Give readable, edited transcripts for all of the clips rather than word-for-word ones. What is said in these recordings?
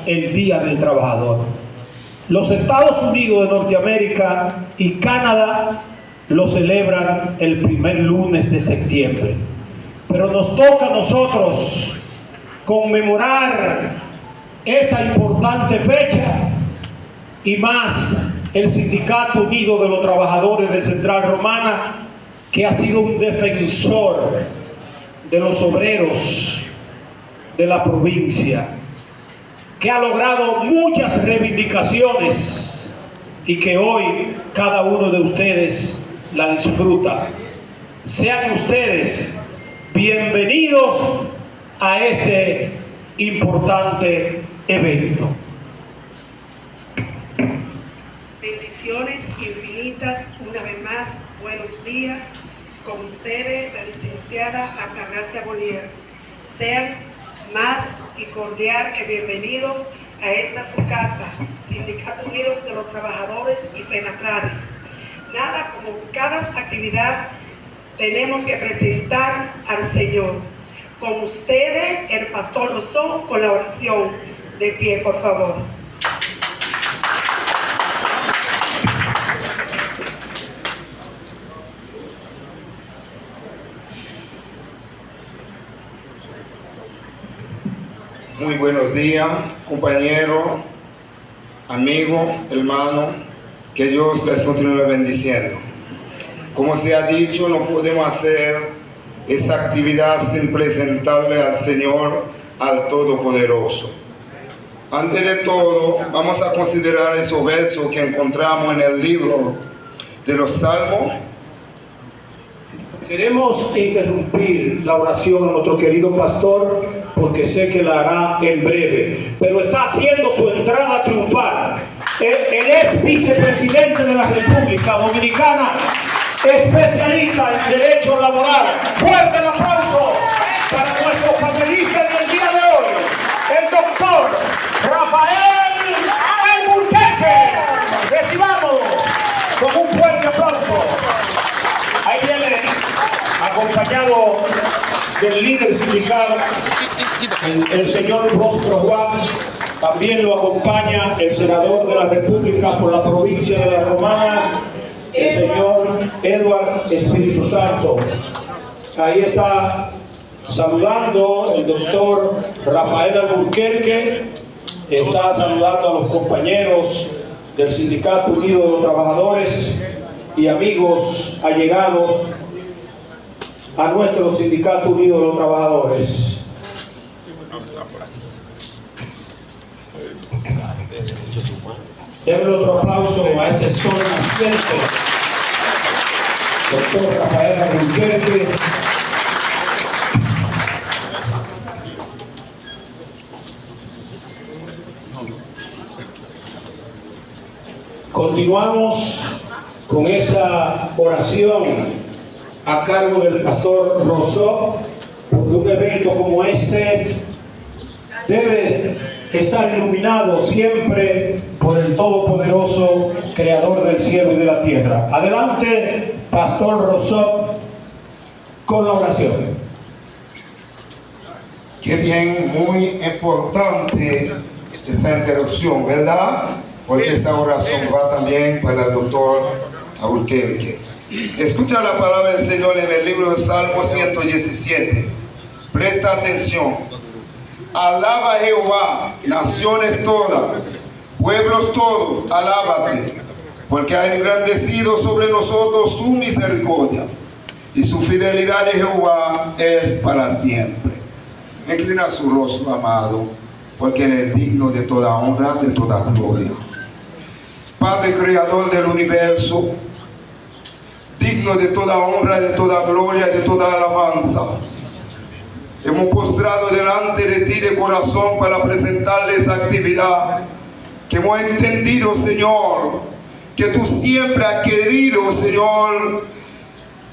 el Día del Trabajador. Los Estados Unidos de Norteamérica y Canadá lo celebran el primer lunes de septiembre. Pero nos toca a nosotros conmemorar esta importante fecha, y más el Sindicato Unido de los Trabajadores del Central Romana, que ha sido un defensor de los obreros de la provincia, que ha logrado muchas reivindicaciones y que hoy cada uno de ustedes la disfruta. Sean ustedes bienvenidos a este importante evento. Bendiciones infinitas, una vez más, buenos días. Con ustedes, la licenciada Altagracia Bolívar. Sean más y cordial que bienvenidos a esta su casa, Sindicato Unidos de los Trabajadores y FENATRADES. Nada como cada actividad tenemos que presentar al Señor. Con ustedes, el pastor Rosó, con la oración. De pie, por favor. Muy buenos días, compañeros, amigos, hermanos, que Dios les continúe bendiciendo. Como se ha dicho, no podemos hacer esa actividad sin presentarle al Señor, al Todopoderoso. Antes de todo, vamos a considerar esos versos que encontramos en el libro de los Salmos. Queremos interrumpir la oración a nuestro querido pastor, porque sé que la hará en breve, pero está haciendo su entrada triunfal. Él es vicepresidente de la República Dominicana, especialista en derecho laboral. Fuerte el aplauso para nuestro panelista del día de hoy, el doctor Rafael Alburquerque. Recibamos con un fuerte aplauso. Ahí viene, acompañado del líder sindical, el señor Próspero Juan. También lo acompaña el senador de la República por la provincia de La Romana, el señor Edward Espíritu Santo. Ahí está saludando el doctor Rafael Alburquerque. Está saludando a los compañeros del Sindicato Unido de los Trabajadores y amigos allegados a nuestro Sindicato Unido de los Trabajadores. Denle otro aplauso a ese sol naciente, doctor Rafael Alburquerque. Continuamos con esa oración a cargo del pastor Rosó, porque un evento como este debe estar iluminado siempre por el Todopoderoso, Creador del cielo y de la tierra. Adelante, pastor Rosó, con la oración. Qué bien, muy importante esa interrupción, ¿verdad? Porque esa oración va también para el doctor Alburquerque. Escucha la palabra del Señor en el libro de Salmo 117. Presta atención. Alaba a Jehová, naciones todas, pueblos todos, alábate, porque ha engrandecido sobre nosotros su misericordia, y su fidelidad de Jehová es para siempre. Inclina su rostro, amado, porque Él es digno de toda honra, de toda gloria. Padre creador del universo, digno de toda honra, de toda gloria, de toda alabanza, hemos postrado delante de ti de corazón para presentarle esa actividad que hemos entendido, Señor, que tú siempre has querido, Señor,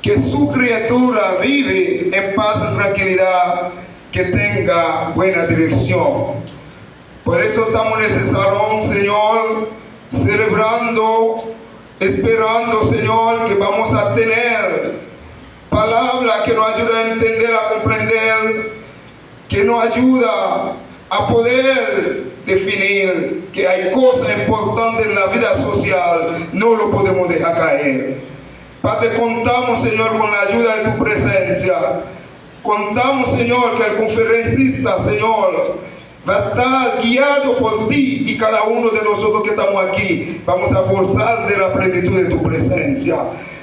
que su criatura vive en paz y tranquilidad, que tenga buena dirección. Por eso estamos en ese salón, Señor, celebrando, esperando, Señor, que vamos a tener palabra que nos ayuda a entender, a comprender, que nos ayuda a poder definir que hay cosas importantes en la vida social, no lo podemos dejar caer. Padre, contamos, Señor, con la ayuda de tu presencia. Contamos, Señor, que el conferencista, Señor, va a estar guiado por ti, y cada uno de nosotros que estamos aquí vamos a gozar de la plenitud de tu presencia.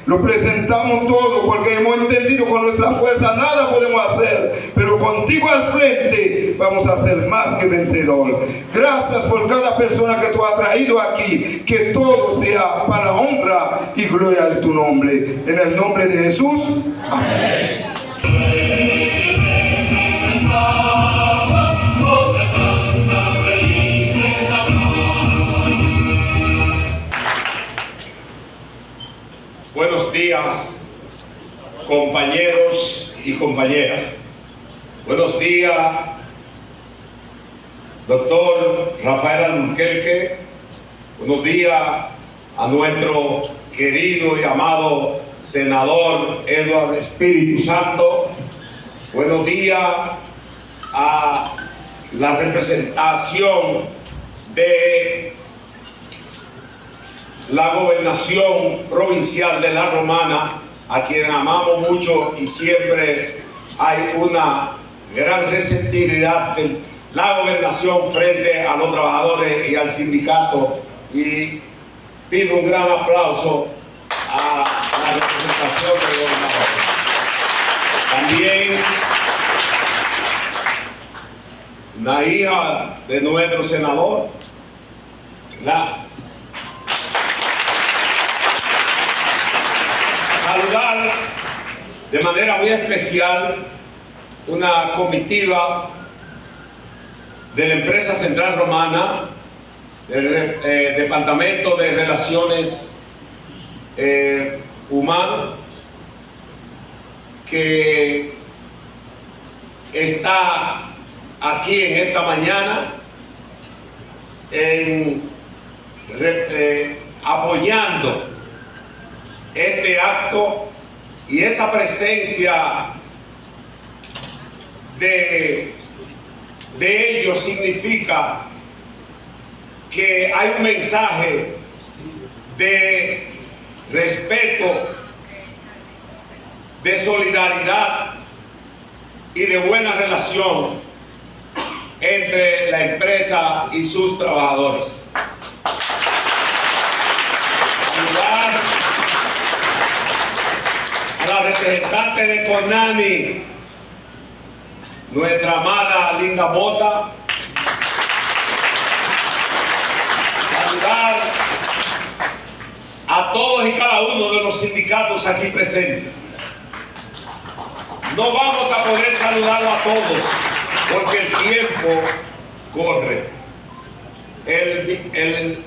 Lo presentamos todo porque hemos entendido que con nuestra fuerza nada podemos hacer, pero contigo al frente vamos a ser más que vencedor. Gracias por cada persona que tú has traído aquí, que todo sea para honra y gloria de tu nombre. En el nombre de Jesús, amén. Buenos días, compañeros y compañeras. Buenos días, doctor Rafael Alburquerque. Buenos días a nuestro querido y amado senador Eduardo Espíritu Santo. Buenos días a la representación de la gobernación provincial de La Romana, a quien amamos mucho, y siempre hay una gran receptividad de la gobernación frente a los trabajadores y al sindicato, y pido un gran aplauso a la representación del gobernador. También la hija de nuestro senador, saludar de manera muy especial una comitiva de la empresa Central Romana, del Departamento de Relaciones Humanas, que está aquí en esta mañana apoyando este acto, y esa presencia de ellos significa que hay un mensaje de respeto, de solidaridad y de buena relación entre la empresa y sus trabajadores. A la representante de CONANI, nuestra amada Linda Mota. Saludar a todos y cada uno de los sindicatos aquí presentes. No vamos a poder saludarlo a todos porque el tiempo corre. El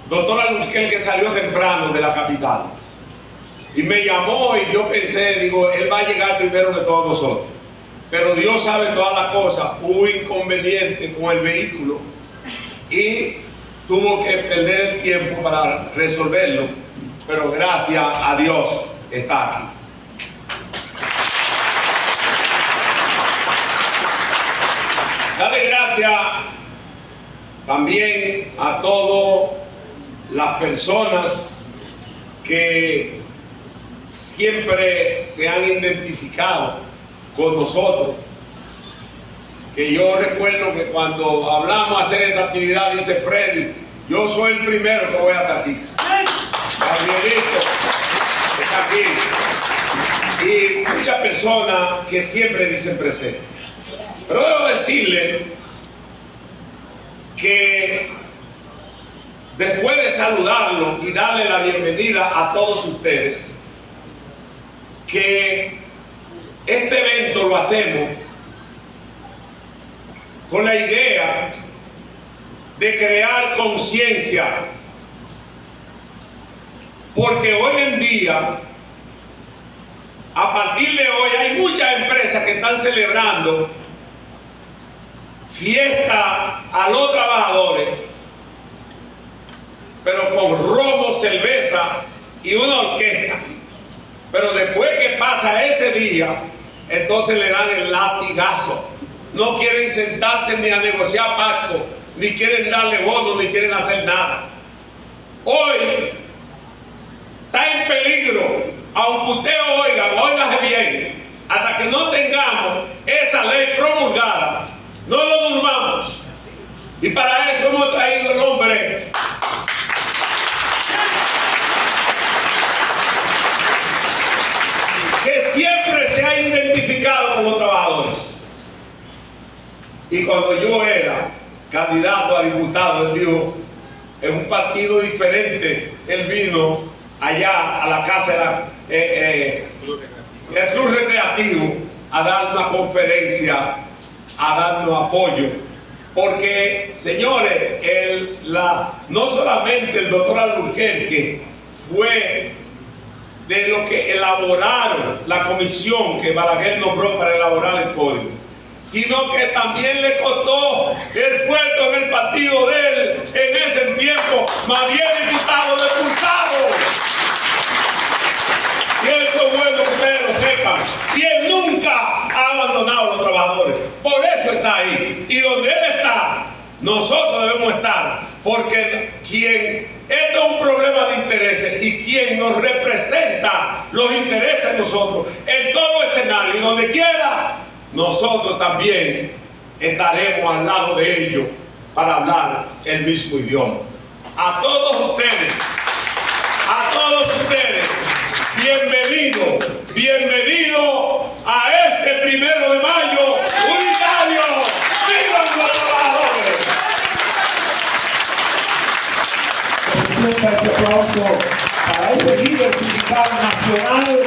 doctor Alburquerque salió temprano de la capital y me llamó, y yo pensé, digo, él va a llegar primero de todos nosotros. Pero Dios sabe todas las cosas. Hubo inconveniente con el vehículo y tuvo que perder el tiempo para resolverlo. Pero gracias a Dios está aquí. Dale gracias también a todas las personas que siempre se han identificado con nosotros. Que yo recuerdo que cuando hablamos de hacer esta actividad, dice Freddy, yo soy el primero que voy hasta aquí. Gabrielito está aquí. Y muchas personas que siempre dicen presente. Pero debo decirle que después de saludarlo y darle la bienvenida a todos ustedes, que este evento lo hacemos con la idea de crear conciencia, porque hoy en día, a partir de hoy, hay muchas empresas que están celebrando fiesta a los trabajadores, pero con romo, cerveza y una orquesta. Pero después que pasa ese día, entonces le dan el latigazo. No quieren sentarse ni a negociar pacto, ni quieren darle bonos, ni quieren hacer nada. Hoy está en peligro, aunque usted óigase bien, hasta que no tengamos esa ley promulgada, no lo durmamos. Y para eso hemos traído el hombre que siempre se ha identificado con los trabajadores. Y cuando yo era candidato a diputado, él dijo, en un partido diferente, él vino allá a la casa del Club Recreativo a dar una conferencia, a darnos apoyo. Porque, señores, no solamente el doctor Alburquerque fue de lo que elaboraron la comisión que Balaguer nombró para elaborar el código, sino que también le costó el puesto en el partido de él, en ese tiempo, más 10 diputados expulsados. Y eso es bueno que ustedes lo sepan. Y él nunca ha abandonado a los trabajadores. Por eso está ahí. Y donde él está, nosotros debemos estar. Porque esto es un problema de intereses, y quien nos representa los intereses de nosotros en todo escenario y donde quiera, nosotros también estaremos al lado de ellos para hablar el mismo idioma. A todos ustedes, bienvenido a este 1 de mayo unitario. ¡Vivan los trabajadores! Este aplauso para ese líder sindical nacional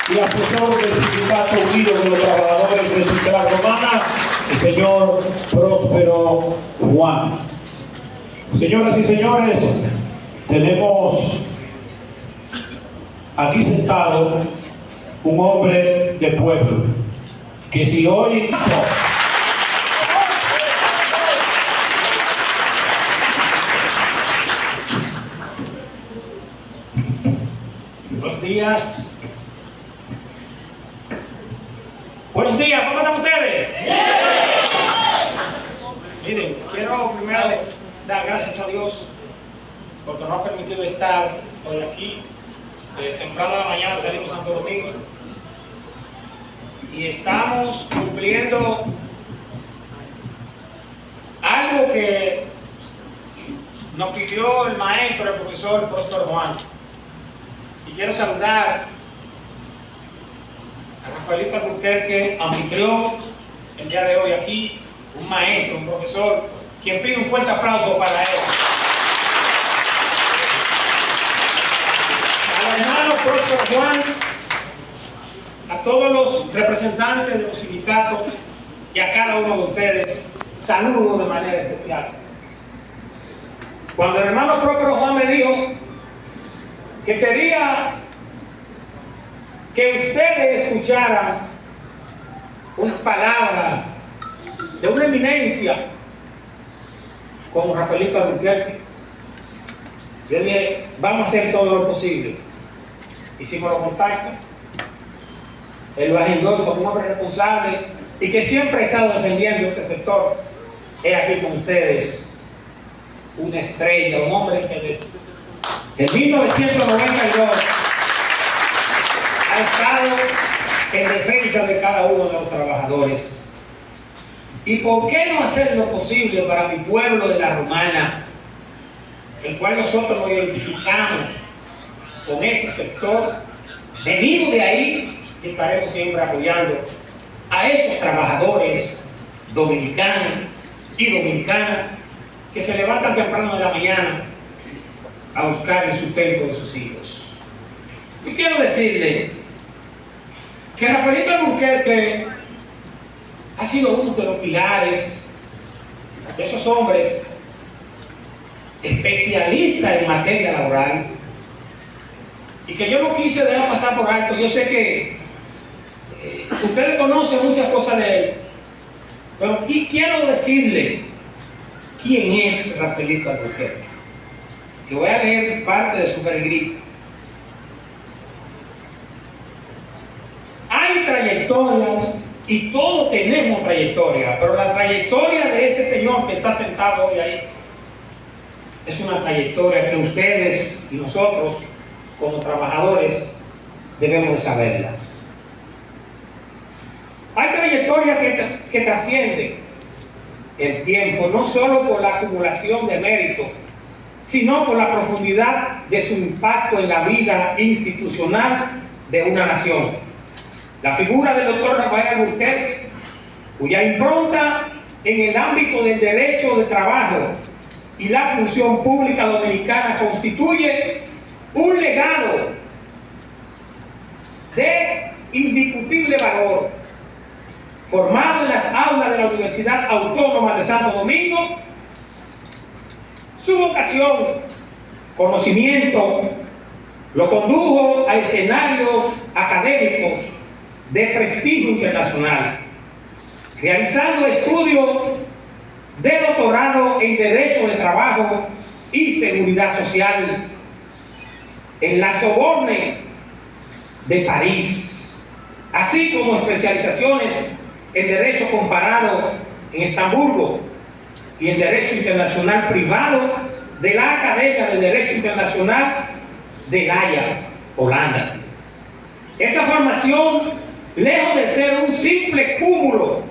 y asesor del Sindicato Unido de los Trabajadores de Ciudad Romana, el señor Próspero Juan. Señoras y señores, tenemos aquí sentado un hombre de pueblo, que si hoy buenos días. Buenos días, ¿cómo están ustedes? Miren, quiero primero dar gracias a Dios porque nos ha permitido estar hoy aquí. Temprano de la mañana salimos a Santo Domingo y estamos cumpliendo algo que nos pidió el maestro, el profesor Próspero Juan. Y quiero saludar a Rafaelito Alburquerque, anfitrión el día de hoy aquí, un maestro, un profesor, quien pide un fuerte aplauso para él. Al hermano Próspero Juan, a todos los representantes de los sindicatos y a cada uno de ustedes, saludo de manera especial. Cuando el hermano Próspero Juan me dijo que quería que ustedes escucharan unas palabras de una eminencia como Rafaelito Alburquerque, yo dije, vamos a hacer todo lo posible. Hicimos los contactos, él lo agendó como un hombre responsable y que siempre ha estado defendiendo este sector. He aquí con ustedes una estrella, un hombre que desde 1992 ha estado en defensa de cada uno de los trabajadores. ¿Y por qué no hacer lo posible para mi pueblo de La Romana, el cual nosotros nos identificamos con ese sector? Venimos de ahí y estaremos siempre apoyando a esos trabajadores dominicanos y dominicanas que se levantan temprano de la mañana a buscar el sustento de sus hijos. Y quiero decirle que Rafaelito Alburquerque ha sido uno de los pilares de esos hombres especialistas en materia laboral y que yo no quise dejar pasar por alto. Yo sé que ustedes conocen muchas cosas de él, pero quiero decirle quién es Rafaelito Alburquerque. Yo voy a leer parte de su peregrino. Hay trayectorias Y todos tenemos trayectoria, pero la trayectoria de ese señor que está sentado hoy ahí es una trayectoria que ustedes y nosotros, como trabajadores, debemos de saberla. Hay trayectoria que trasciende el tiempo, no solo por la acumulación de méritos, sino por la profundidad de su impacto en la vida institucional de una nación. La figura del doctor Rafael Alburquerque, cuya impronta en el ámbito del derecho de trabajo y la función pública dominicana constituye un legado de indiscutible valor, formado en las aulas de la Universidad Autónoma de Santo Domingo. Su vocación, conocimiento, lo condujo a escenarios académicos de prestigio internacional, realizando estudios de doctorado en Derecho de Trabajo y Seguridad Social en la Sorbonne de París, así como especializaciones en Derecho Comparado en Estambulgo y en Derecho Internacional Privado de la Academia de Derecho Internacional de La Haya, Holanda. Esa formación, lejos de ser un simple cúmulo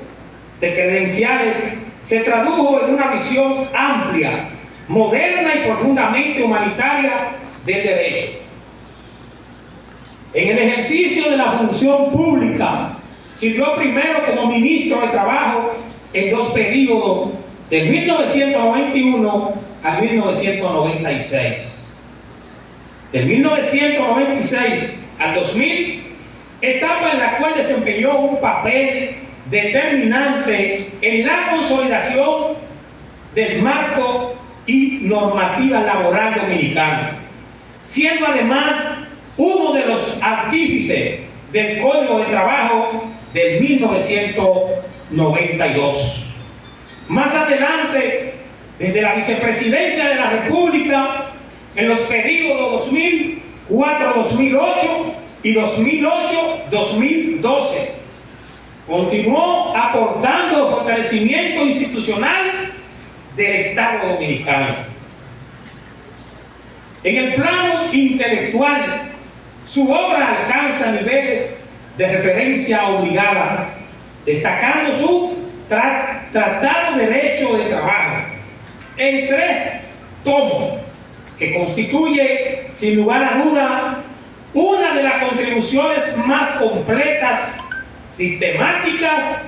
de credenciales, se tradujo en una visión amplia, moderna y profundamente humanitaria del derecho. En el ejercicio de la función pública, sirvió primero como ministro de Trabajo en 2 periodos, del 1991 al 1996. Del 1996 al 2000, etapa en la cual desempeñó un papel determinante en la consolidación del marco y normativa laboral dominicana, siendo además uno de los artífices del Código de Trabajo del 1992. Más adelante, desde la Vicepresidencia de la República, en los periodos 2004-2008 y 2008-2012, continuó aportando fortalecimiento institucional del Estado dominicano. En el plano intelectual, su obra alcanza niveles de referencia obligada, destacando su Tratado de Derecho de Trabajo en 3 tomos, que constituye, sin lugar a duda, una de las contribuciones más completas, sistemáticas,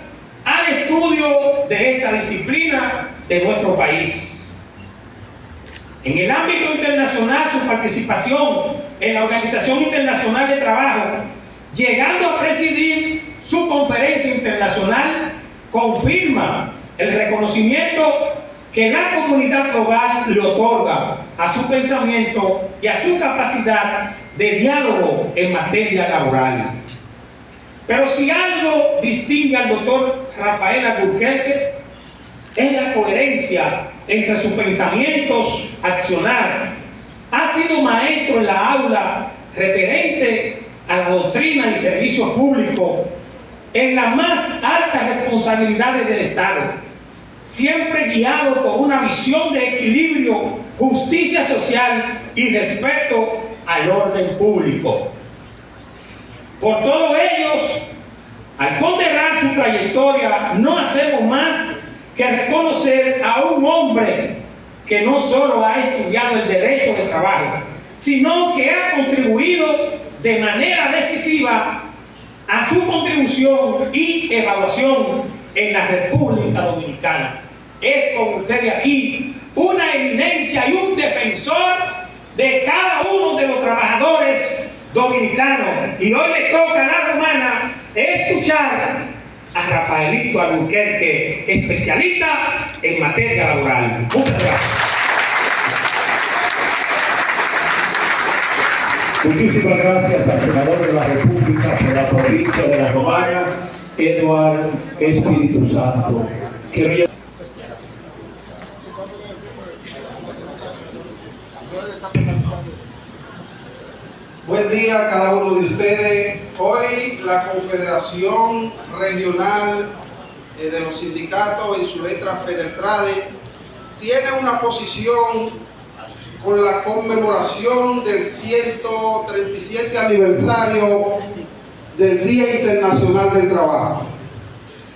al estudio de esta disciplina de nuestro país. En el ámbito internacional, su participación en la Organización Internacional de Trabajo, llegando a presidir su conferencia internacional, confirma el reconocimiento que la comunidad global le otorga a su pensamiento y a su capacidad de diálogo en materia laboral. Pero si algo distingue al doctor Rafael Alburquerque, es la coherencia entre sus pensamientos, accionar. Ha sido maestro en la aula, referente a la doctrina y servicio público, en las más altas responsabilidades del Estado, siempre guiado por una visión de equilibrio, justicia social y respeto al orden público. Por todos ellos, al ponderar su trayectoria, no hacemos más que reconocer a un hombre que no solo ha estudiado el derecho de trabajo, sino que ha contribuido de manera decisiva a su contribución y evaluación en la República Dominicana. Es con ustedes aquí una eminencia y un defensor de cada uno de los trabajadores dominicanos. Y hoy le toca a la romana escuchar a Rafaelito Alburquerque, especialista en materia laboral. Muchas gracias. Muchísimas gracias al senador de la República por la provincia de La Romana, Eduardo Espíritu Santo. Buen día a cada uno de ustedes. Hoy la Confederación Regional de los Sindicatos, en su letra FEDERTRADE, tiene una posición con la conmemoración del 137 aniversario del Día Internacional del Trabajo.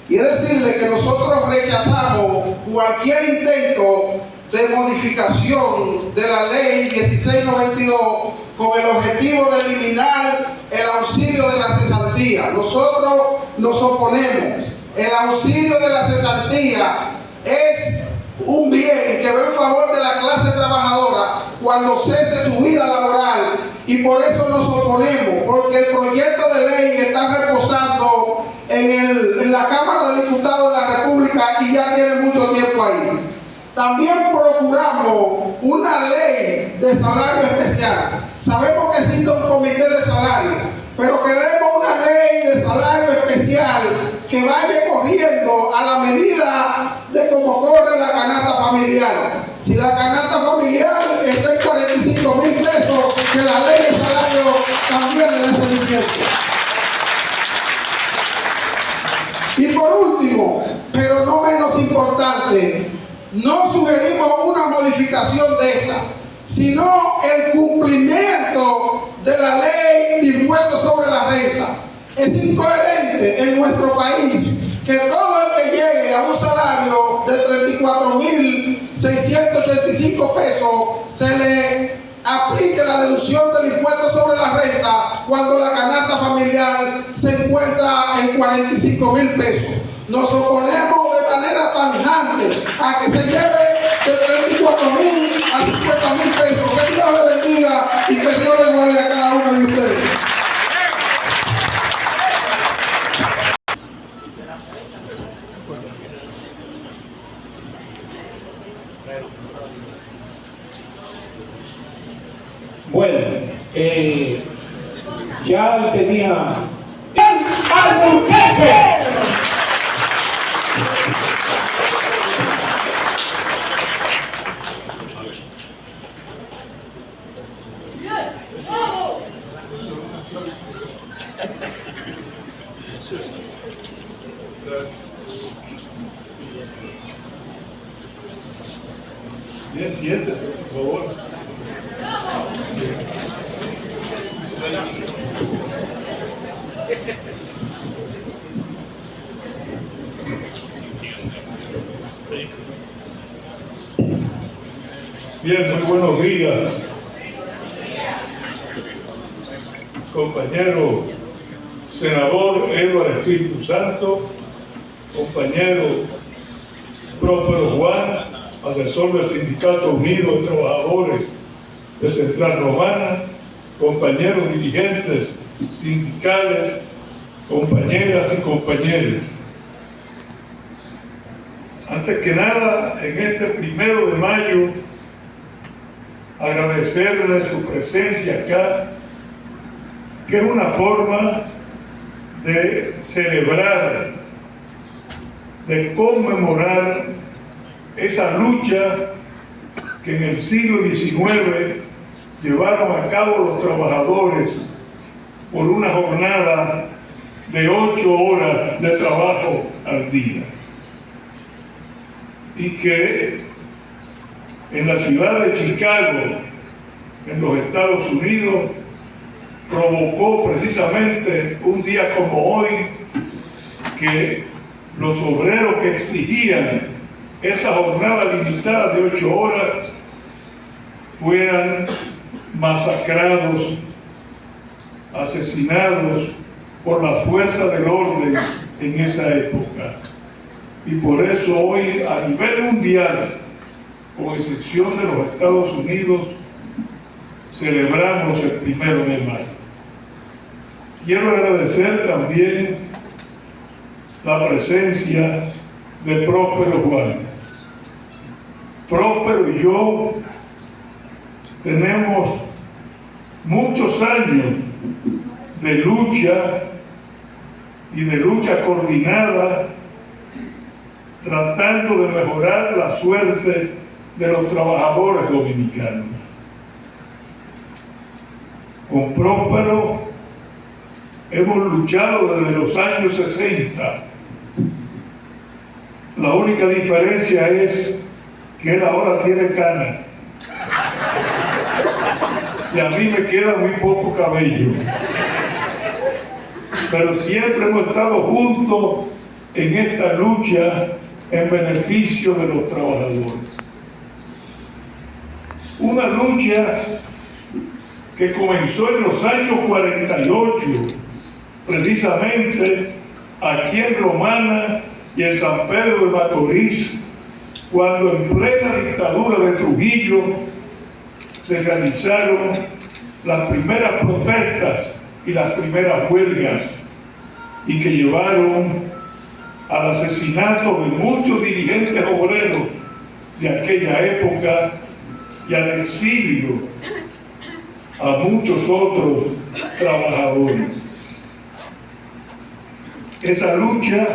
Y es decirle que nosotros rechazamos cualquier intento de modificación de la ley 1692 con el objetivo de eliminar el auxilio de la cesantía. Nosotros nos oponemos. El auxilio de la cesantía es un bien que va en favor de la clase trabajadora cuando cese su vida laboral, y por eso nos oponemos, porque el proyecto de ley está reposando en la Cámara de Diputados de la República y ya tiene mucho tiempo ahí. También procuramos una ley de salario especial. Sabemos que existe un comité de salario, pero queremos una ley de salario especial que vaya corriendo a la medida de cómo corre la canasta familiar. Si la canasta familiar está en 45,000 pesos, que la ley de salario también le dé seguimiento. Y por último, pero no menos importante, no sugerimos una modificación de esta, sino el cumplimiento de la ley de impuestos sobre la renta. Es incoherente en nuestro país que todo el que llegue a un salario de 34,685 pesos se le aplique la deducción del impuesto sobre la renta cuando la canasta familiar se encuentra en 45,000 pesos. Nos oponemos de manera tajante a que se lleve de 34,000 a 50,000 pesos. Que Dios le bendiga y que Dios le guarde a cada uno de ustedes. Bueno, ya tenía Alburquerque. Bien, siéntese, por favor. Bien, muy buenos días, compañero senador Edward Espíritu Santo, compañero Próspero Juan, asesor del Sindicato Unido de Trabajadores de Central Romana, compañeros dirigentes sindicales, compañeras y compañeros. Antes que nada, en este 1 de mayo, agradecerle su presencia acá, que es una forma de celebrar, de conmemorar esa lucha que en el siglo XIX llevaron a cabo los trabajadores por una jornada de 8 horas de trabajo al día, y que en la ciudad de Chicago, en los Estados Unidos, provocó precisamente un día como hoy que los obreros que exigían esa jornada limitada de 8 horas fueran masacrados, asesinados por la fuerza del orden en esa época. Y por eso hoy, a nivel mundial, con excepción de los Estados Unidos, celebramos el 1 de mayo. Quiero agradecer también la presencia de Próspero Juan. Próspero y yo tenemos muchos años de lucha y de lucha coordinada, tratando de mejorar la suerte de los trabajadores dominicanos. Con Próspero hemos luchado desde los años 60. La única diferencia es que él ahora tiene cana y a mí me queda muy poco cabello. Pero siempre hemos estado juntos en esta lucha en beneficio de los trabajadores. Una lucha que comenzó en los años 48, precisamente aquí en Romana y en San Pedro de Macorís, cuando en plena dictadura de Trujillo se realizaron las primeras protestas y las primeras huelgas, y que llevaron al asesinato de muchos dirigentes obreros de aquella época y al exilio a muchos otros trabajadores. Esa lucha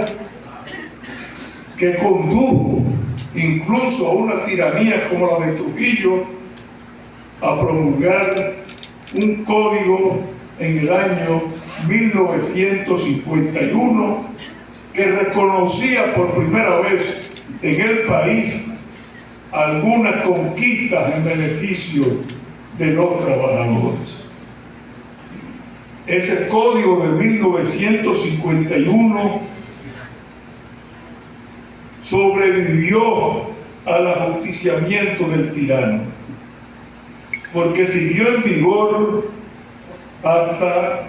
que condujo incluso a una tiranía como la de Trujillo a promulgar un código en el año 1951 que reconocía por primera vez en el país algunas conquistas en beneficio de los trabajadores. Ese código de 1951 sobrevivió al ajusticiamiento del tirano, porque siguió en vigor hasta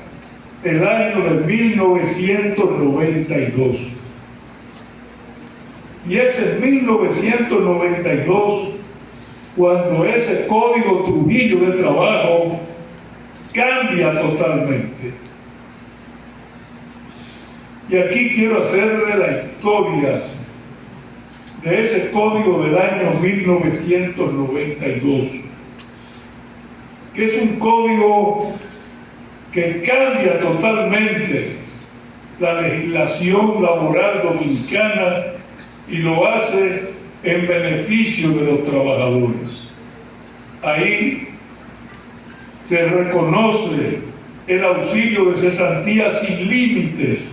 el año de 1992. Y es en 1992 cuando ese Código Trujillo de Trabajo cambia totalmente. Y aquí quiero hacerle la historia de ese código del año 1992, que es un código que cambia totalmente la legislación laboral dominicana y lo hace en beneficio de los trabajadores. Ahí se reconoce el auxilio de cesantía sin límites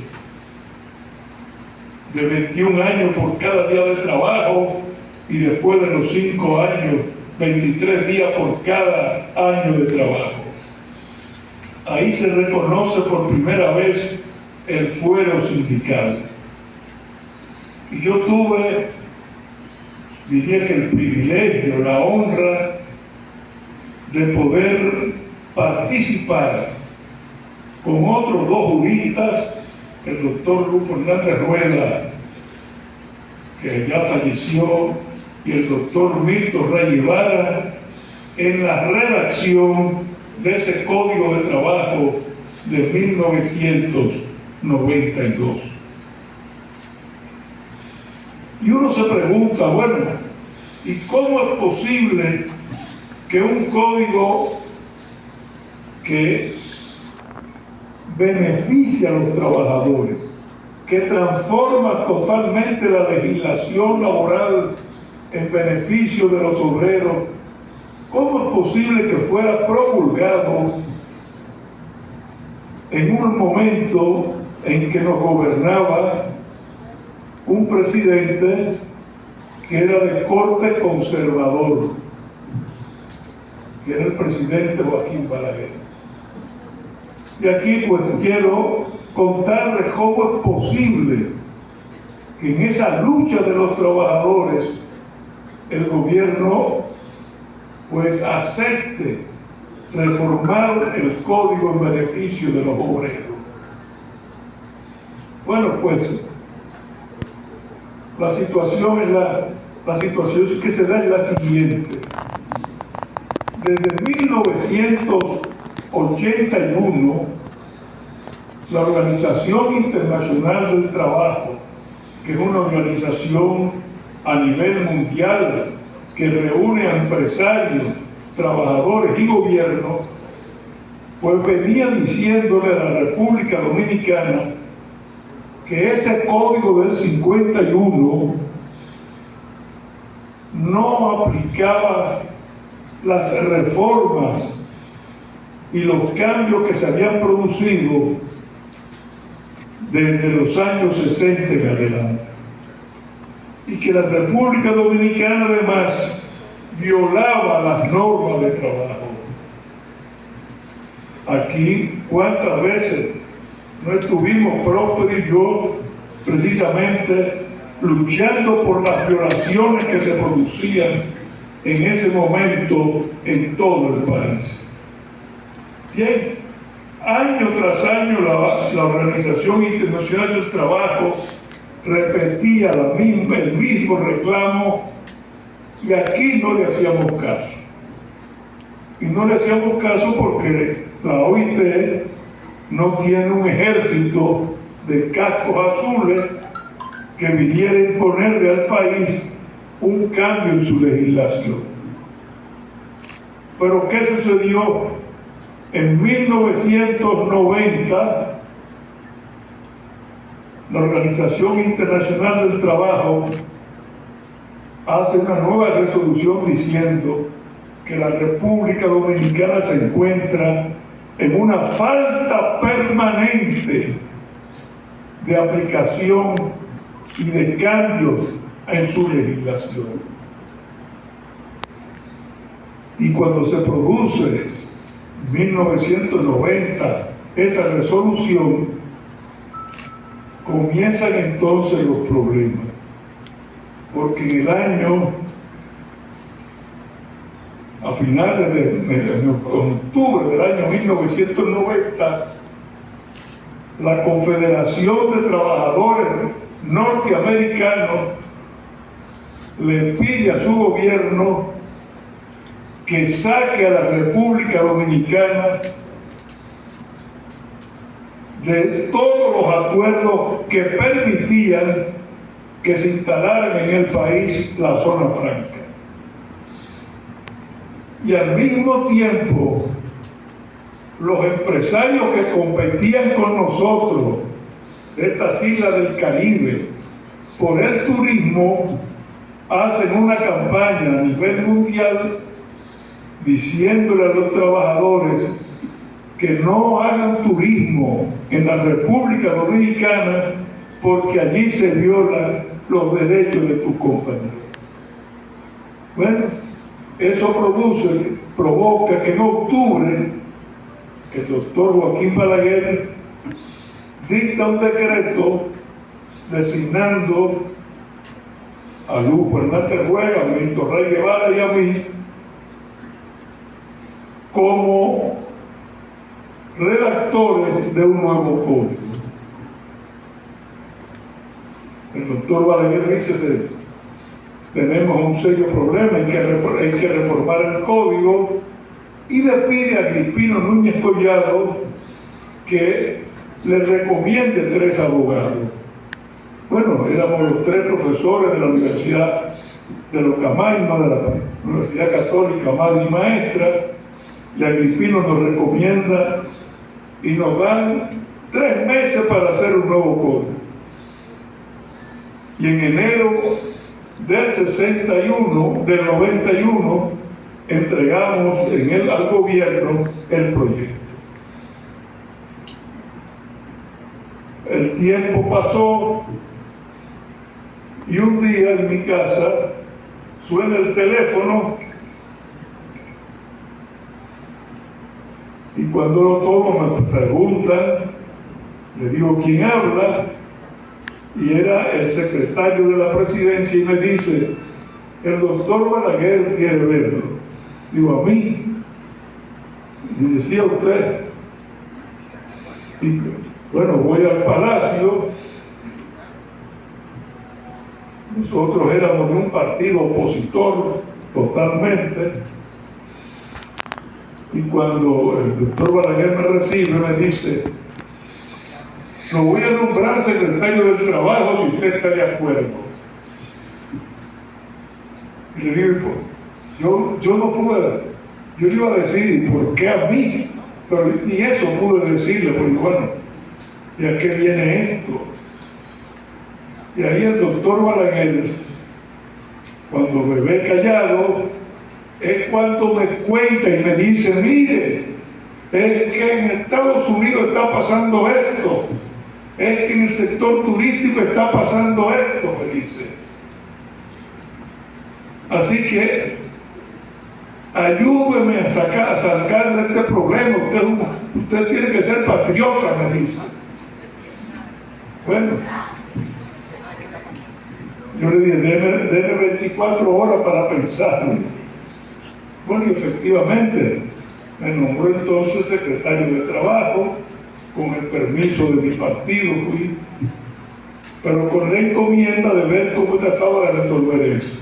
de 21 años por cada día de trabajo, y después de los 5 años, 23 días por cada año de trabajo. Ahí se reconoce por primera vez el fuero sindical. Y yo tuve, diría que el privilegio, la honra de poder participar con otros 2 juristas, el doctor Luis Fernández Rueda, que ya falleció, y el doctor Milton Ray Guevara, en la redacción de ese Código de Trabajo de 1992. Y uno se pregunta, bueno, ¿y cómo es posible que un código que beneficia a los trabajadores, que transforma totalmente la legislación laboral en beneficio de los obreros, cómo es posible que fuera promulgado en un momento en que nos gobernaba un presidente que era de corte conservador, que era el presidente Joaquín Balaguer? Y aquí pues quiero contarles cómo es posible que en esa lucha de los trabajadores el gobierno pues acepte reformar el código en beneficio de los obreros. Bueno, pues la situación que se da es la siguiente. Desde 1981, la Organización Internacional del Trabajo, que es una organización a nivel mundial que reúne a empresarios, trabajadores y gobiernos, pues venía diciéndole a la República Dominicana que ese código del 51 no aplicaba las reformas y los cambios que se habían producido desde los años 60 en adelante. Y que la República Dominicana además violaba las normas de trabajo. Aquí, ¿cuántas veces no estuvimos Próspero y yo precisamente luchando por las violaciones que se producían en ese momento en todo el país? Bien, año tras año la Organización Internacional del Trabajo repetía el mismo reclamo, y aquí no le hacíamos caso. Y no le hacíamos caso porque la OIT no tiene un ejército de cascos azules que viniera a imponerle al país un cambio en su legislación. Pero ¿qué sucedió? En 1990, la Organización Internacional del Trabajo hace una nueva resolución diciendo que la República Dominicana se encuentra en una falta permanente de aplicación y de cambios en su legislación. Y cuando se produce en 1990 esa resolución, comienzan entonces los problemas, porque en el año, a finales de octubre del año 1990, la Confederación de Trabajadores Norteamericanos le pide a su gobierno que saque a la República Dominicana de todos los acuerdos que permitían que se instalaran en el país la zona franca. Y al mismo tiempo, los empresarios que competían con nosotros de estas islas del Caribe por el turismo hacen una campaña a nivel mundial diciéndole a los trabajadores que no hagan turismo en la República Dominicana porque allí se violan los derechos de tu compañía. Bueno, eso provoca que en octubre el doctor Joaquín Balaguer dicta un decreto designando a Luis Fernández Ruega, a Milton Rey Guevara y a mí como redactores de un nuevo código. El doctor Balaguer dice: tenemos un serio problema, hay que reformar el código, y le pide a Agripino Núñez Collado que le recomiende 3 abogados. Bueno, éramos los 3 profesores de la Universidad de los Camaima, de la Universidad Católica Madre y Maestra, y Agripino nos recomienda y nos dan 3 meses para hacer un nuevo código. Y en enero del 91, entregamos al gobierno el proyecto. El tiempo pasó y un día en mi casa suena el teléfono, y cuando lo tomo me preguntan, le digo quién habla, y era el secretario de la presidencia, y me dice: el doctor Balaguer quiere verlo. Digo: ¿a mí? Y dice: sí, a usted. Y bueno, voy al palacio. Nosotros éramos de un partido opositor totalmente, y cuando el doctor Balaguer me recibe, me dice: lo voy a nombrar secretario del Trabajo si usted está de acuerdo. Y le digo: yo no pude, yo le iba a decir ¿por qué a mí? Pero ni eso pude decirle, porque bueno, ¿y a qué viene esto? Y ahí el doctor Balaguer, cuando me ve callado, es cuando me cuenta y me dice: mire, es que en Estados Unidos está pasando esto, es que en el sector turístico está pasando esto, me dice. Así que ayúdeme a sacar de este problema. Usted tiene que ser patriota, me dice. Bueno, yo le dije, deme 24 horas para pensarlo. Bueno, y efectivamente, me nombró entonces secretario de Trabajo, con el permiso de mi partido fui, pero con la encomienda de ver cómo trataba de resolver eso.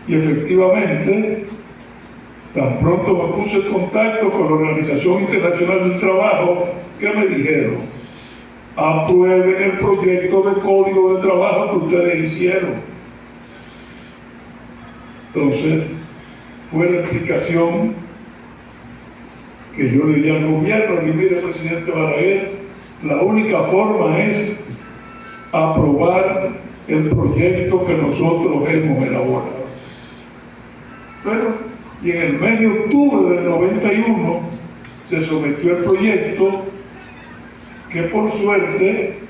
Y efectivamente, tan pronto me puse en contacto con la Organización Internacional del Trabajo, que me dijeron: aprueben el proyecto de código de trabajo que ustedes hicieron. Entonces, fue la explicación que yo le di al gobierno. Y mire, presidente Balaguer, la única forma es aprobar el proyecto que nosotros hemos elaborado. Bueno, y en el mes de octubre del 91 se sometió el proyecto, que por suerte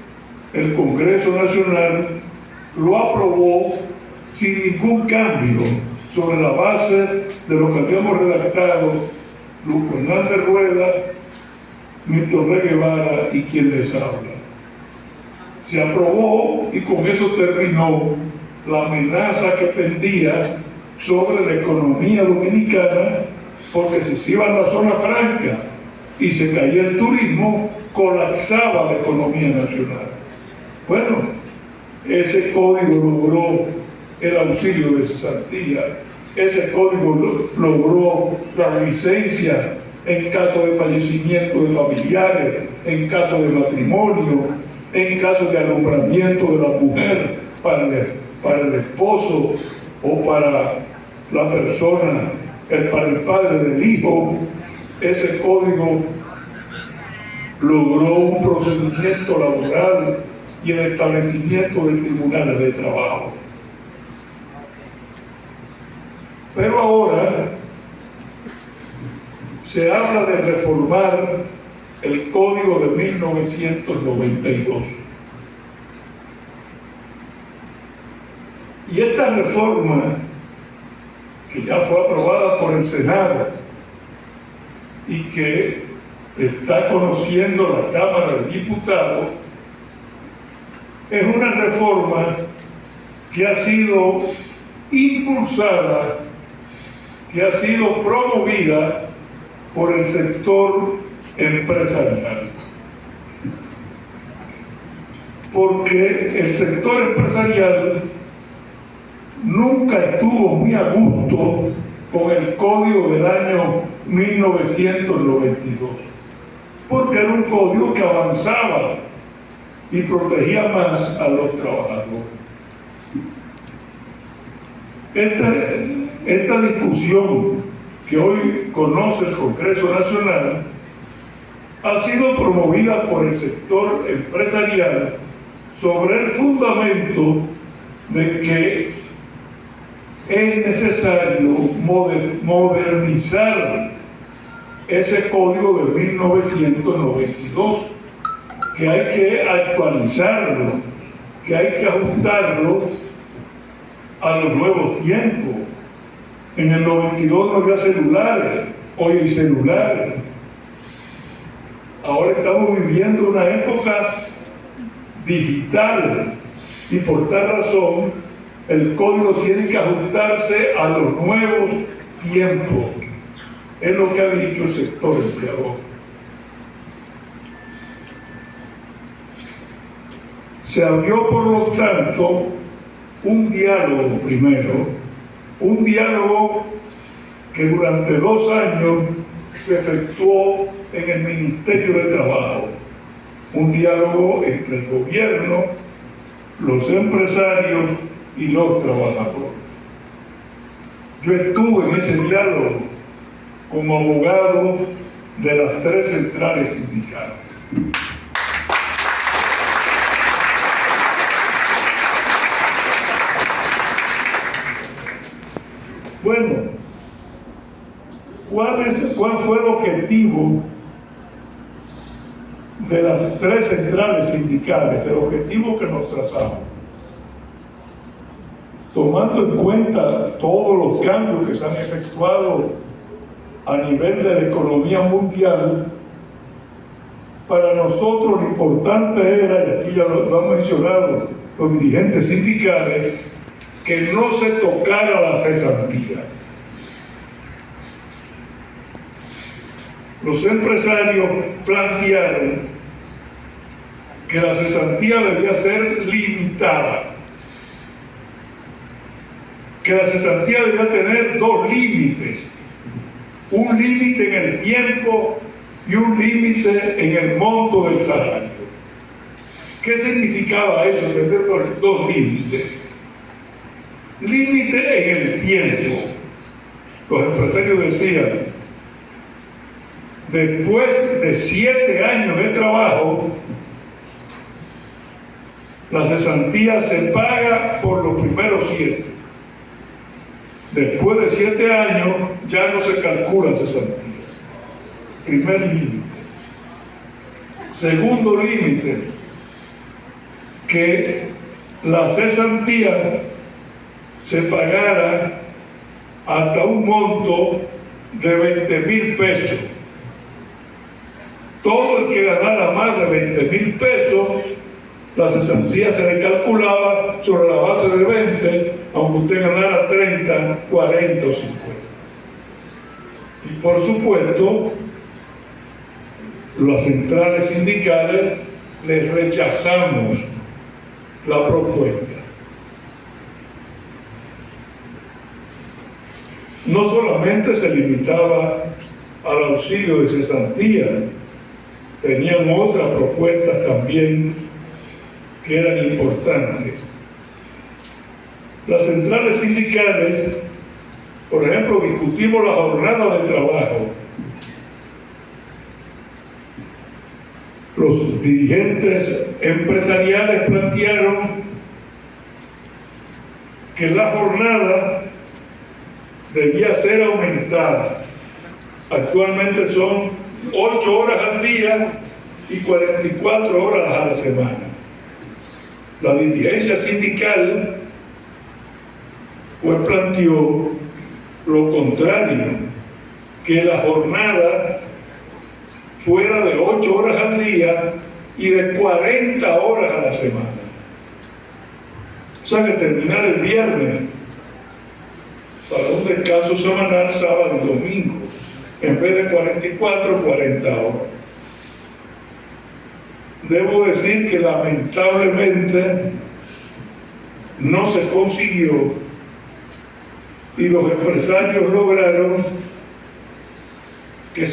el Congreso Nacional lo aprobó sin ningún cambio, sobre la base de lo que habíamos redactado Luco Hernández Rueda, Milton Rey Guevara y quien les habla. Se aprobó y con eso terminó la amenaza que pendía sobre la economía dominicana, porque si se iba a la zona franca y se caía el turismo, colapsaba la economía nacional. Bueno, ese código logró el auxilio de cesantía, ese código logró la licencia en caso de fallecimiento de familiares, en caso de matrimonio, en caso de alumbramiento de la mujer para el esposo o para la persona, para el padre del hijo. Ese código logró un procedimiento laboral y el establecimiento de tribunales de trabajo. Pero ahora se habla de reformar el Código de 1992. Y esta reforma, que ya fue aprobada por el Senado y que está conociendo la Cámara de Diputados, es una reforma que ha sido impulsada, que ha sido promovida por el sector empresarial. Porque el sector empresarial nunca estuvo muy a gusto con el código del año 1992, porque era un código que avanzaba y protegía más a los trabajadores. Esta discusión que hoy conoce el Congreso Nacional ha sido promovida por el sector empresarial sobre el fundamento de que es necesario modernizar ese código de 1992, que hay que actualizarlo, que hay que ajustarlo a los nuevos tiempos. En el 92 no había celulares, hoy hay celulares. Ahora estamos viviendo una época digital y por tal razón el código tiene que ajustarse a los nuevos tiempos. Es lo que ha dicho el sector empleador. Se abrió, por lo tanto, un diálogo primero, un diálogo que durante 2 años se efectuó en el Ministerio de Trabajo, un diálogo entre el gobierno, los empresarios y los trabajadores. Yo estuve en ese diálogo como abogado de las 3 centrales sindicales. Bueno, ¿cuál fue el objetivo de las 3 centrales sindicales, el objetivo que nos trazamos, tomando en cuenta todos los cambios que se han efectuado a nivel de la economía mundial, para nosotros lo importante era, y aquí ya lo han mencionado los dirigentes sindicales, que no se tocara la cesantía. Los empresarios plantearon que la cesantía debía ser limitada, que la cesantía debía tener 2 límites, un límite en el tiempo y un límite en el monto del salario. ¿Qué significaba eso, tener 2 límites? Límite en el tiempo. Los empresarios decían, después de 7 años de trabajo, la cesantía se paga por los primeros 7. Después de 7 años ya no se calcula cesantía. Primer límite. Segundo límite, que la cesantía se pagara hasta un monto de 20,000 pesos. Todo el que ganara más de 20,000 pesos, la cesantía se le calculaba sobre la base de 20, aunque usted ganara 30, 40 o 50. Y por supuesto, las centrales sindicales les rechazamos la propuesta. No solamente se limitaba al auxilio de cesantía, tenían otras propuestas también que eran importantes. Las centrales sindicales, por ejemplo, discutimos la jornada de trabajo. Los dirigentes empresariales plantearon que la jornada debía ser aumentada. Actualmente son 8 horas al día y 44 horas a la semana. La dirigencia sindical pues planteó lo contrario, que la jornada fuera de 8 horas al día y de 40 horas a la semana. O sea, que terminar el viernes para un descanso semanal sábado y domingo, en vez de 44, 40 horas. Debo decir que lamentablemente no se consiguió y los empresarios lograron que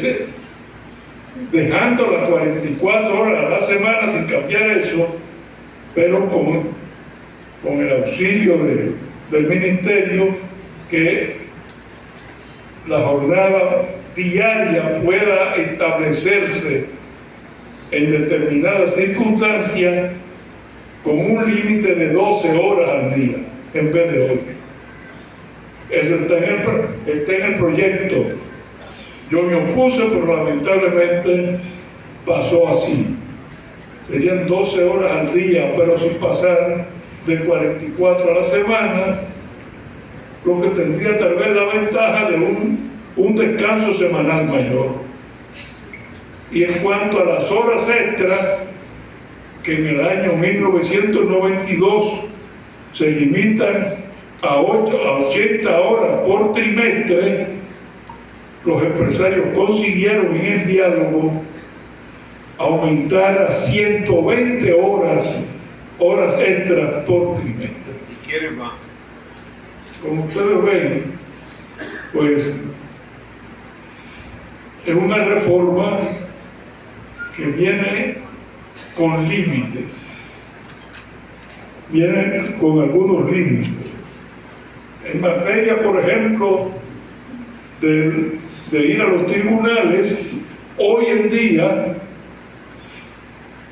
dejando las 44 horas a la semana sin cambiar eso, pero con el auxilio del ministerio, que la jornada diaria pueda establecerse en determinadas circunstancias con un límite de 12 horas al día en vez de 8. Eso está en el proyecto. Yo me opuse, pero lamentablemente pasó así. Serían 12 horas al día, pero sin pasar de 44 a la semana, lo que tendría tal vez la ventaja de un descanso semanal mayor. Y en cuanto a las horas extras, que en el año 1992 se limitan a 80 horas por trimestre, los empresarios consiguieron en el diálogo aumentar a 120 horas extras por trimestre. ¿Quieren más? Como ustedes ven, pues es una reforma que viene con límites, viene con algunos límites. En materia, por ejemplo, de ir a los tribunales, hoy en día,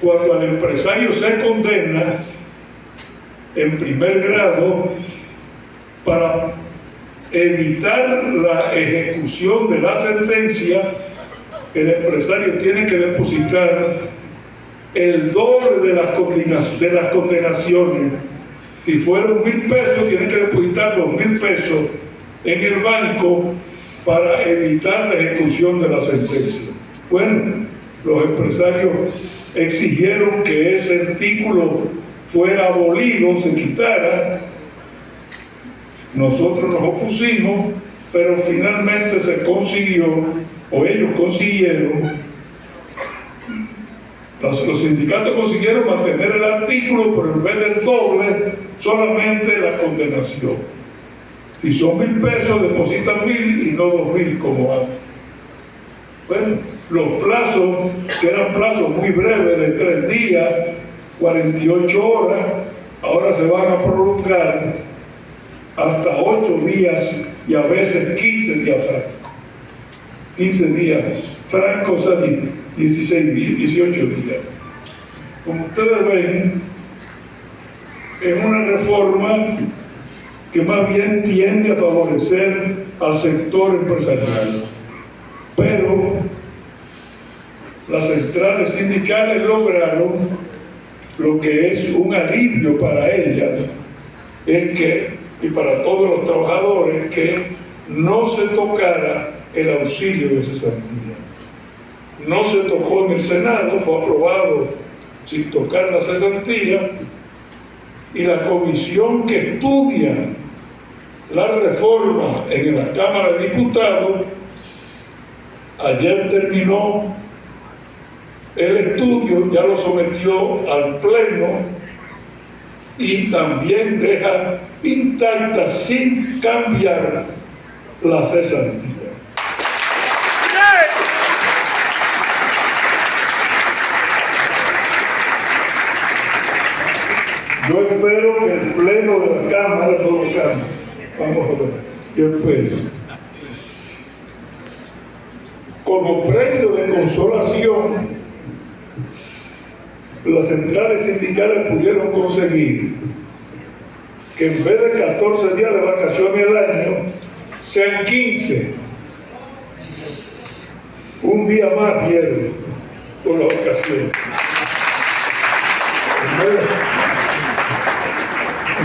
cuando al empresario se condena en primer grado, para evitar la ejecución de la sentencia, el empresario tiene que depositar el doble de las condenaciones. Si fueron 1.000 pesos, tienen que depositar 2.000 pesos en el banco para evitar la ejecución de la sentencia. Bueno, los empresarios exigieron que ese artículo fuera abolido, se quitara. Nosotros nos opusimos, pero finalmente se consiguió, o ellos consiguieron, los sindicatos consiguieron mantener el artículo, pero en vez del doble, solamente la condenación. Si son 1.000 pesos, depositan 1.000 y no 2.000 como antes. Bueno, los plazos, que eran plazos muy breves de 3 días, 48 horas, ahora se van a prolongar hasta 8 días y a veces 15 días francos. 15 días francos, o sea, 16 días, 18 días. Como ustedes ven, es una reforma que más bien tiende a favorecer al sector empresarial. Pero las centrales sindicales lograron lo que es un alivio para ellas, es que, y para todos los trabajadores, que no se tocara el auxilio de cesantía. No se tocó en el Senado, fue aprobado sin tocar la cesantía, y la comisión que estudia la reforma en la Cámara de Diputados ayer terminó el estudio, ya lo sometió al Pleno y también deja intacta, sin cambiar, la cesantía. Yo espero que el Pleno de la Cámara no lo cambie. Vamos a ver. Yo espero. Como premio de consolación, las centrales sindicales pudieron conseguir que en vez de 14 días de vacaciones al año, sean 15. Un día más dieron por las vacaciones.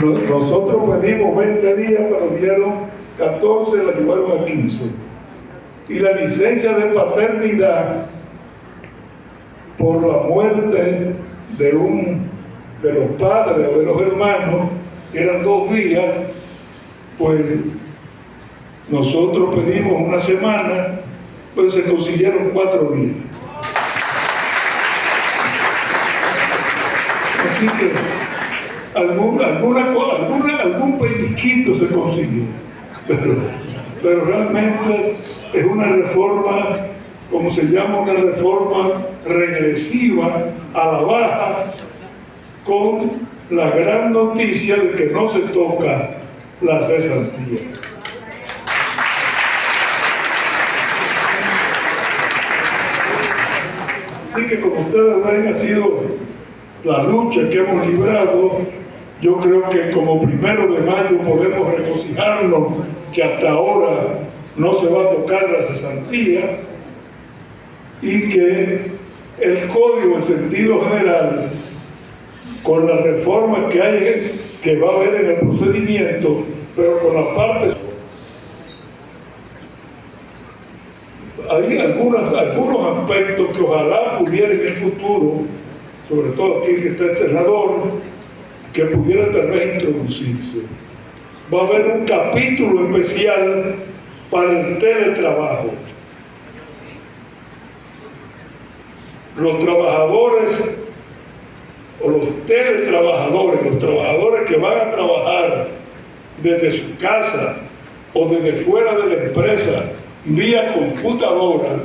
Nosotros pedimos 20 días, pero dieron 14, la llevaron a 15. Y la licencia de paternidad por la muerte de los padres o de los hermanos, que eran 2 días, pues nosotros pedimos una semana, pero se consiguieron 4 días. Así que algún pellizquito se consiguió, pero realmente es una reforma, como se llama, una reforma regresiva a la baja, con la gran noticia de que no se toca la cesantía. Así que, como ustedes ven, ha sido la lucha que hemos librado. Yo creo que como 1 de mayo podemos regocijarnos que hasta ahora no se va a tocar la cesantía y que el código en sentido general, con las reformas que hay, que va a haber en el procedimiento, pero con la parte, hay algunos aspectos que ojalá pudiera en el futuro, sobre todo aquí que está el senador, que pudiera tal vez introducirse. Va a haber un capítulo especial para el teletrabajo. Los trabajadores o los teletrabajadores, los trabajadores que van a trabajar desde su casa o desde fuera de la empresa vía computadora,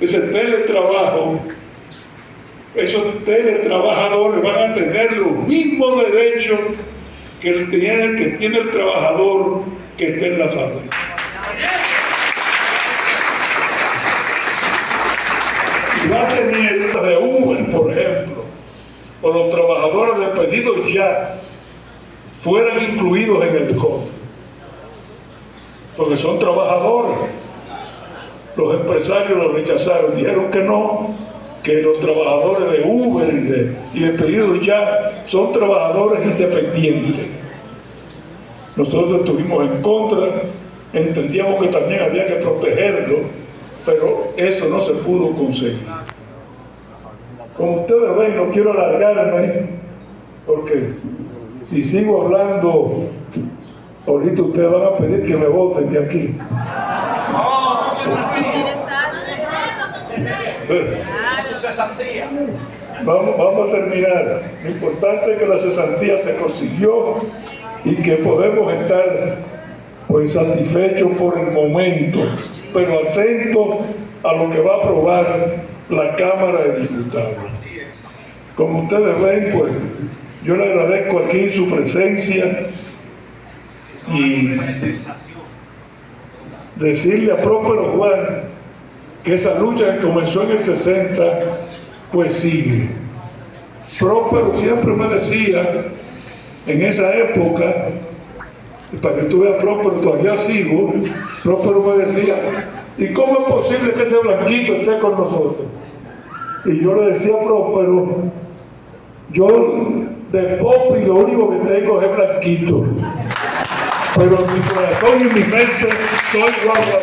ese teletrabajo, esos teletrabajadores van a tener los mismos derechos que tiene el trabajador que está en la fábrica. Y va a tener de Uber, por ejemplo, o los trabajadores de pedidos ya fueran incluidos en el código, porque son trabajadores. Los empresarios lo rechazaron, dijeron que no, que los trabajadores de Uber y de pedidos ya son trabajadores independientes. Nosotros estuvimos en contra, entendíamos que también había que protegerlo, pero eso no se pudo conseguir. Como ustedes ven, no quiero alargarme, porque si sigo hablando, ahorita ustedes van a pedir que me voten de aquí. Vamos a terminar. Lo importante es que la cesantía se consiguió y que podemos estar pues satisfechos por el momento, pero atentos a lo que va a aprobar la Cámara de Diputados. Como ustedes ven, pues yo le agradezco aquí su presencia y decirle a Próspero Juan que esa lucha que comenzó en el 60 pues sigue. Próspero siempre me decía en esa época, y para que tú veas, Próspero, todavía sigo, Próspero me decía, ¿y cómo es posible que ese blanquito esté con nosotros? Y yo le decía a Próspero, yo de Popi lo único que tengo es blanquito, pero en mi corazón y en mi mente soy guagua.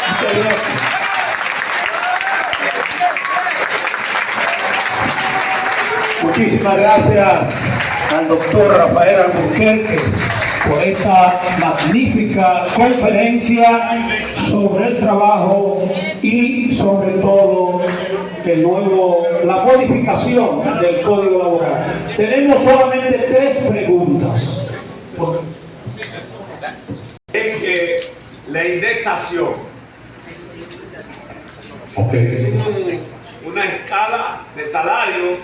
Muchas gracias. Muchísimas gracias al doctor Rafael Alburquerque por esta magnífica conferencia sobre el trabajo y sobre todo la modificación del Código Laboral. Tenemos solamente 3 preguntas. Es que la indexación es una escala de salario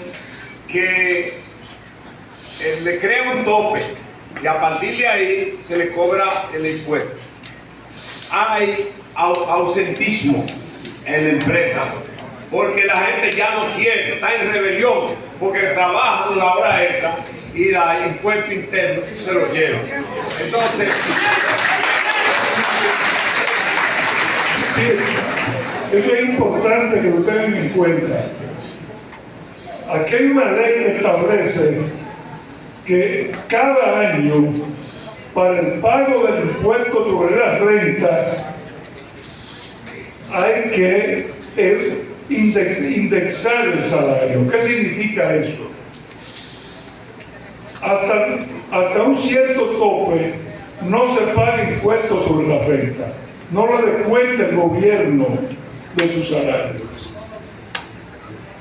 que le crea un tope y a partir de ahí se le cobra el impuesto. Hay ausentismo en la empresa porque la gente ya no quiere, está en rebelión porque trabajan la hora extra y da impuesto interno se lo llevan. Entonces, eso es importante que lo tengan en cuenta. Aquí hay una ley que establece que cada año, para el pago del impuesto sobre la renta, hay que indexar el salario. ¿Qué significa eso? Hasta un cierto tope no se paga impuesto sobre la renta. No lo descuenta el gobierno de su salario.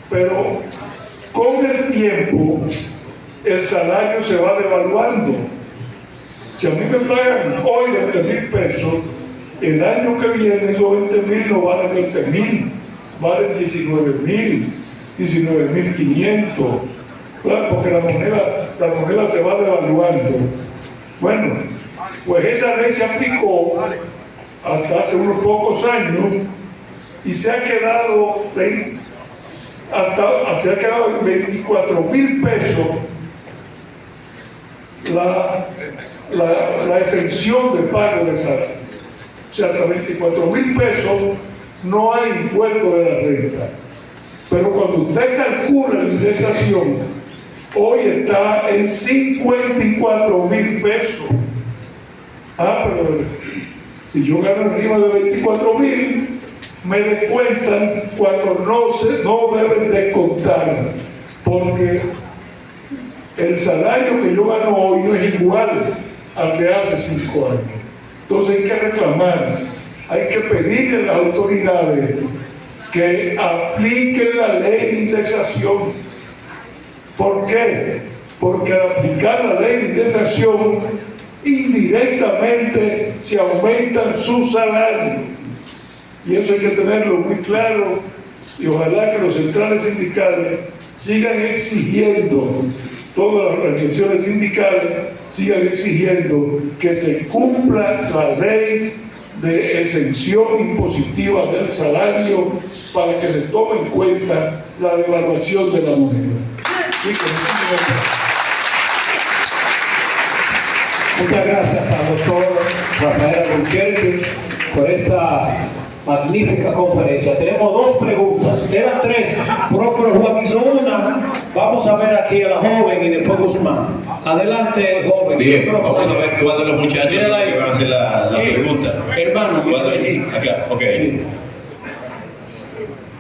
Pero con el tiempo el salario se va devaluando. Si a mí me pagan hoy 20,000 pesos, el año que viene esos 20,000 no valen 20,000, valen 19,000, 19,500. Claro, porque la moneda se va devaluando. Bueno, pues esa ley se aplicó hasta hace unos pocos años y se ha quedado en 24,000 pesos la exención de pago de salario. O sea, hasta 24,000 pesos no hay impuesto de la renta. Pero cuando usted calcula la indexación, hoy está en 54,000 pesos. Pero si yo gano arriba de 24,000, me descuentan cuando no deben descontar, porque el salario que yo gano hoy no es igual al de hace 5 años. Entonces hay que reclamar, hay que pedirle a las autoridades que apliquen la ley de indexación. ¿Por qué? Porque al aplicar la ley de indexación, indirectamente se aumentan sus salarios. Y eso hay que tenerlo muy claro, y ojalá que los centrales sindicales sigan exigiendo, todas las organizaciones sindicales sigan exigiendo que se cumpla la ley de exención impositiva del salario para que se tome en cuenta la devaluación de la moneda. Muchas gracias al doctor Rafael Alburquerque por esta Magnífica conferencia. Tenemos dos preguntas. Eran tres, pero Juan hizo una. Vamos a ver aquí a la joven y después Guzmán. Adelante, joven. Bien, vamos a ver cuál de los muchachos que van a hacer la pregunta. Hermano, allí. Acá, ok. Sí.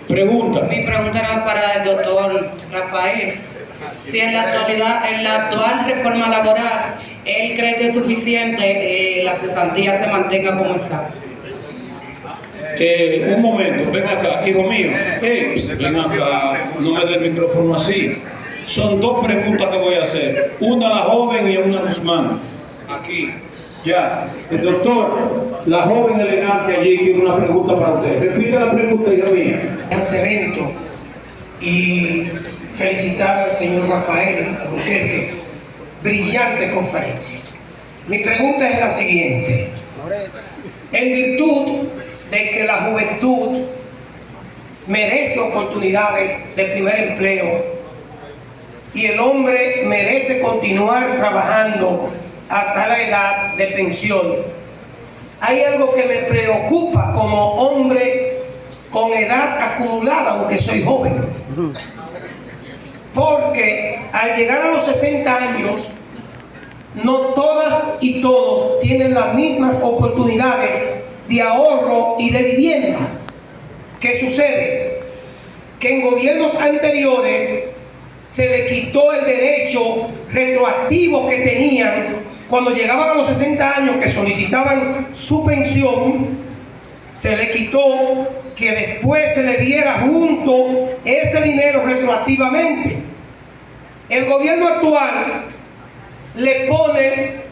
Pregunta. Mi pregunta era para el doctor Rafael. Si en la actualidad, en la actual reforma laboral, él cree que es suficiente la cesantía se mantenga como está. Un momento, ven acá, hijo mío. Ven acá, no me dé el micrófono así. Son dos preguntas que voy a hacer. Una a la joven y una a Guzmán. Aquí, ya. El doctor, la joven elegante allí tiene una pregunta para usted. Repite la pregunta, hija mía. Este evento y felicitar al señor Rafael Albuquerque. Brillante conferencia. Mi pregunta es la siguiente. En virtud de que la juventud merece oportunidades de primer empleo y el hombre merece continuar trabajando hasta la edad de pensión, hay algo que me preocupa como hombre con edad acumulada, aunque soy joven, porque al llegar a los 60 años no todas y todos tienen las mismas oportunidades de ahorro y de vivienda. ¿Qué sucede? Que en gobiernos anteriores se le quitó el derecho retroactivo que tenían cuando llegaban a los 60 años que solicitaban su pensión. Se le quitó que después se le diera junto ese dinero retroactivamente. El gobierno actual le pone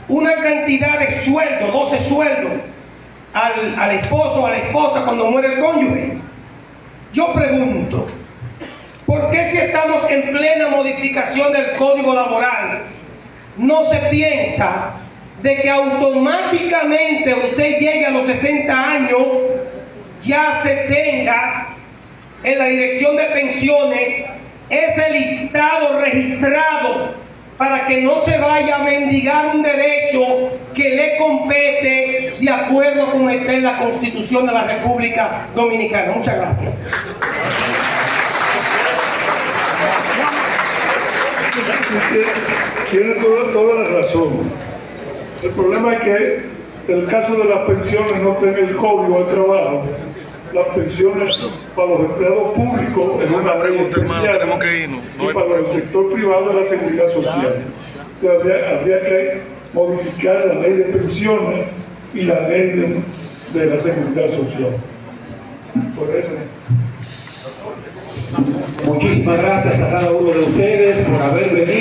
una cantidad de sueldo, 12 sueldos, al esposo o a la esposa cuando muere el cónyuge. Yo pregunto, ¿por qué si estamos en plena modificación del Código Laboral no se piensa de que automáticamente usted llegue a los 60 años, ya se tenga en la Dirección de Pensiones ese listado registrado para que no se vaya a mendigar un derecho que le compete de acuerdo con está en la Constitución de la República Dominicana? Muchas gracias. Tiene toda la razón. El problema es que el caso de las pensiones no tiene el Código de Trabajo. Las pensiones para los empleados públicos es una pregunta especial, y para el sector privado de la seguridad social. Entonces habría que modificar la ley de pensiones y la ley de la seguridad social. Por eso. Muchísimas gracias a cada uno de ustedes por haber venido.